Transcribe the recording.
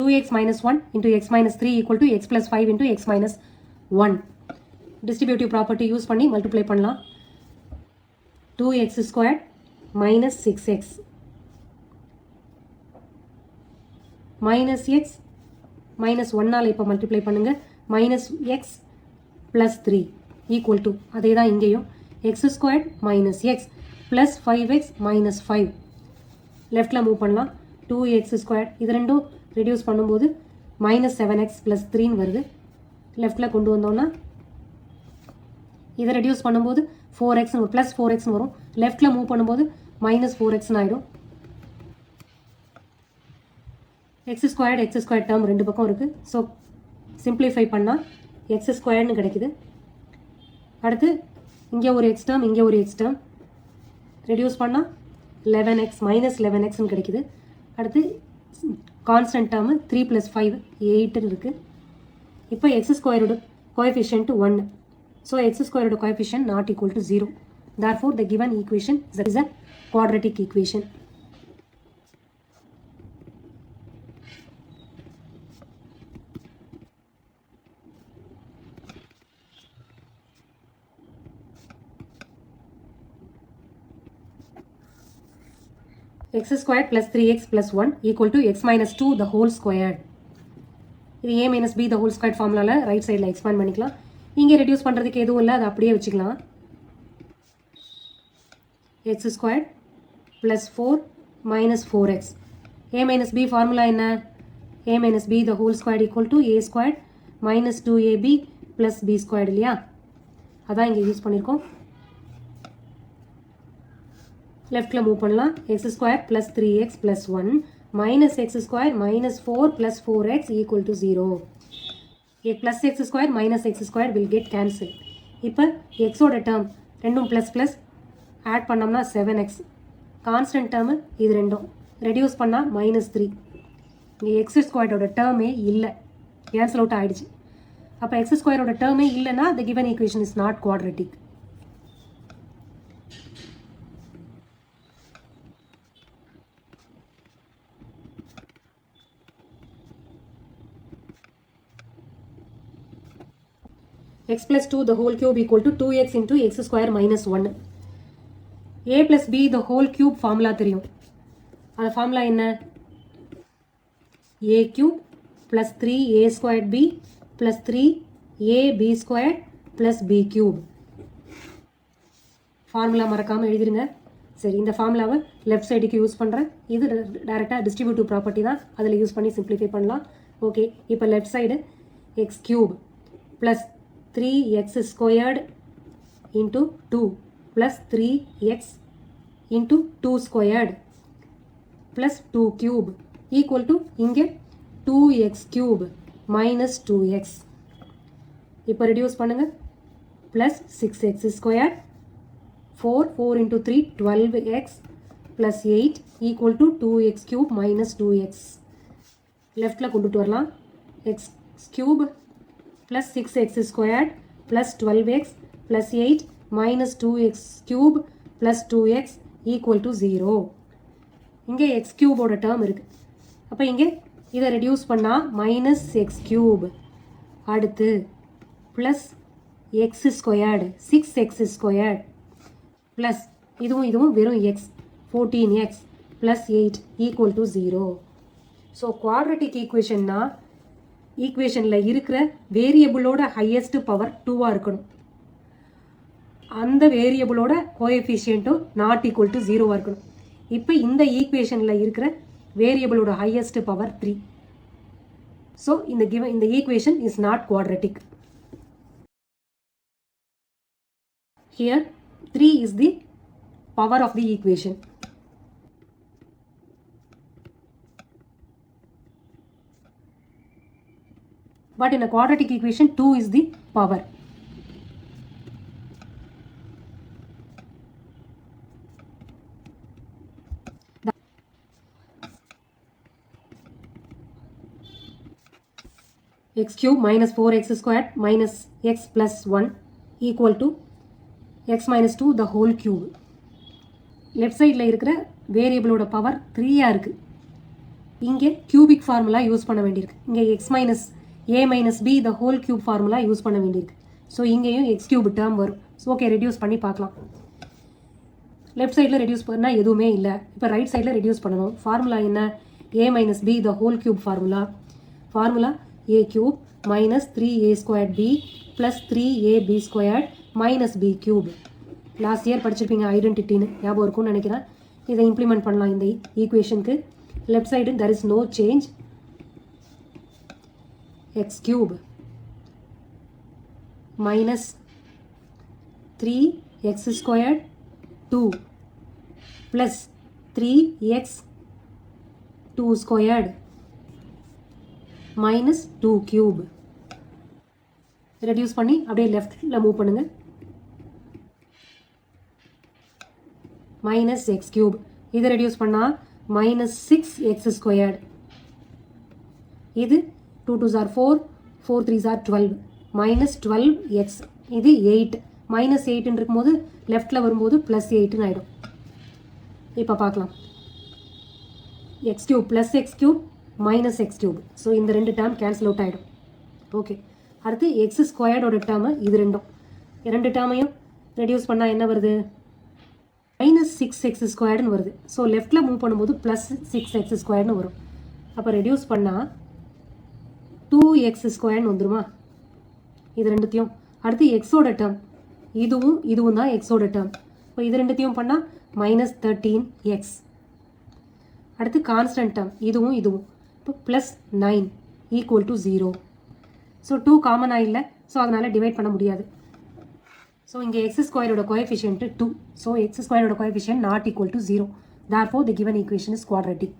2x minus 1 into x minus 3 equal to x plus 5 into x minus 1. Distributive property use பண்ணி multiply பண்ணலாம். 2x squared minus 6x minus x minus 1 நால இப்ப multiply பண்ணுங்க minus x plus 3 equal to அதே தான் இங்கேயும் x squared minus x plus 5x minus 5 leftல move பண்ணலாம் 2x squared இது ரெண்டும் reduce பண்ணும்போது minus 7x plus 3 வருது leftல கொண்டு வந்தோம்னா இதை reduce பண்ணும்போது 4x plus 4x வரும் leftல மூவ் பண்ணும்போது minus 4x ஆயிடும் x squared term ரெண்டு பக்கம் இருக்கு ஸோ simplify பண்ணா x squared கிடைக்குது அடுத்து இங்கே ஒரு x term இங்கே ஒரு x term reduce பண்ணா 11x minus 11x கிடைக்குது அடுத்து constant term 3 plus 5 8 இருக்கு இப்போ x squared coefficient 1 so x squared coefficient not equal to 0 therefore the given equation is a quadratic equation x squared plus 3x plus 1 equal to x minus 2 the whole squared. இது a minus b the whole squared formula right side ல expand பண்ணிக்கலாம். இங்கே reduce பண்றதுக்கு எதுவும் இல்ல அது அப்படியே வச்சுக்கலாம். x squared plus 4 minus 4x. a minus b formula என்ன? a minus b the whole squared equal to a squared minus 2ab plus b squared இல்லையா? அதான் இங்கே யூஸ் பண்ணிருக்கோம். leftல மூவ் பண்ணலாம் x square plus 3x plus 1 minus x square minus 4 plus 4x equal to 0 plus x square minus x square will get cancelled இப்போ x ஓட term ரெண்டும் plus plus add பண்ணோம்னா 7x constant term இது ரெண்டும் reduce பண்ணா minus 3 இங்கே x squared ஓட termே இல்லை cancel out ஆயிடுச்சு அப்போ x squared ஓட termே இல்லைன்னா the given equation is not quadratic x plus 2 the whole cube equal to 2x into x square minus 1 a plus b the whole cube formula தெரியும் அந்த formula என்ன a cube plus 3a squared b plus 3ab squared plus b cube formula மறக்காம எழுதிருங்க சரி இந்த ஃபார்முலாவை left சைடுக்கு use பண்ணுறேன் இது டைரெக்டாக டிஸ்ட்ரிபியூட்டிவ் ப்ராப்பர்ட்டி தான் அதில் யூஸ் பண்ணி சிம்பிளிஃபை பண்ணலாம் ஓகே இப்போ left side X cube plus 3x squared into 2 plus 3x into 2 squared plus 2 cube equal to இங்கே 2x cube minus 2x இப்போ reduce பண்ணுங்க plus 6x squared 4 into 3 12x plus 8 equal to 2x cube minus 2x leftல கொண்டுட்டு வரலாம் x cube plus 6x squared plus 12x plus 8 minus 2x cube plus 2x equal to 0 இங்கே x cube ஓட term இருக்கு அப்போ இங்கே இதை reduce பண்ணா minus x cube அடுத்து plus x squared 6x squared plus இதுவும் வெறும் x 14x plus 8 equal to 0 so quadratic equation னா ஈக்குவேஷனில் இருக்கிற வேரியபிளோட ஹையஸ்ட் பவர் 2ஆக இருக்கணும் அந்த வேரியபிளோட கோஎஃபிஷியன்ட்டும் நாட் ஈக்குவல் டு 0ஆக இருக்கணும் இப்போ இந்த ஈக்குவேஷனில் இருக்கிற வேரியபிளோட ஹையஸ்ட் பவர் 3 ஸோ இந்த ஈக்குவேஷன் is not quadratic here 3 is the power of the equation but in a quadratic equation 2 is the power x cube minus 4x squared minus x plus 1 equal to x minus 2 the whole cube left side ல இருக்கிற வேரியபிளோட power 3 இருக்கு இங்கே cubic formula use பண்ண வேண்டியிருக்கு. இங்கே x minus a minus b the whole cube formula use பண்ண வேண்டியிருக்கு. So இங்கேயும் எக்ஸ் கியூப் டேர்ம் வரும். ஸோ ஓகே, ரெடியூஸ் பண்ணி பார்க்கலாம். லெஃப்ட் சைடில் ரெடியூஸ் பண்ணால் எதுவுமே இல்லை. இப்போ ரைட் சைடில் ரெடியூஸ் பண்ணணும். ஃபார்முலா என்ன? A minus b the whole cube formula a cube minus 3a squared b plus 3ab squared minus b cube. Last year படிச்சிருப்பீங்க ஐடென்டிட்டின்னு, ஞாபகம் இருக்கும்னு நினைக்கிறேன். இதை இம்ப்ளிமெண்ட் பண்ணலாம் இந்த ஈக்குவேஷனுக்கு. Left side there is no change. x cube minus 3x squared 2 plus 3x 2 squared minus 2 cube. Reduce பண்ணி அப்படியே லெஃப்டில் மூவ் பண்ணுங்க. மைனஸ் எக்ஸ் கியூப், இதை ரெடியூஸ் பண்ணால் மைனஸ் 6x ஸ்கொயர்டு. இது 2 2s are 4, 4 3s are 12, minus 12x. இது 8, minus 8 இருக்கும்போது லெஃப்டில் வரும்போது ப்ளஸ் 8 ஆகிடும். இப்போ பார்க்கலாம். X cube plus X cube minus X cube. So இந்த ரெண்டு டேர்ம் கேன்சல் அவுட் ஆகிடும். ஓகே, அடுத்து எக்ஸ் ஸ்கொயர்டோட டேர்மு இது ரெண்டு டேர்மையும் ரெடியூஸ் பண்ணால் என்ன வருது? மைனஸ் 6x ஸ்கொயர்டுன்னு வருது. ஸோ லெஃப்டில் மூவ் பண்ணும்போது ப்ளஸ் 6x ஸ்கொயர்னு வரும். அப்போ ரெடியூஸ் பண்ணால் 2x ஸ்கொயர்னு வந்துருமா? இது ரெண்டுத்தையும். அடுத்து எக்ஸோட டேர்ம் இதுவும் தான் எக்ஸோட டேர்ம். இப்போ இது ரெண்டுத்தையும் பண்ணால் மைனஸ் 13x. அடுத்து கான்ஸ்டன்ட் டேர்ம் இதுவும் இப்போ ப்ளஸ் 9 ஈக்குவல் டு 0. ஸோ 2 காமனாக இல்லை, ஸோ அதனால் டிவைட் பண்ண முடியாது. ஸோ இங்கே எக்ஸ் ஸ்கொயரோட கோஎஃபிஷியன்ட் 2. ஸோ எக்ஸ் ஸ்கொயரோட coefficient not equal to 0. Therefore the given equation is quadratic.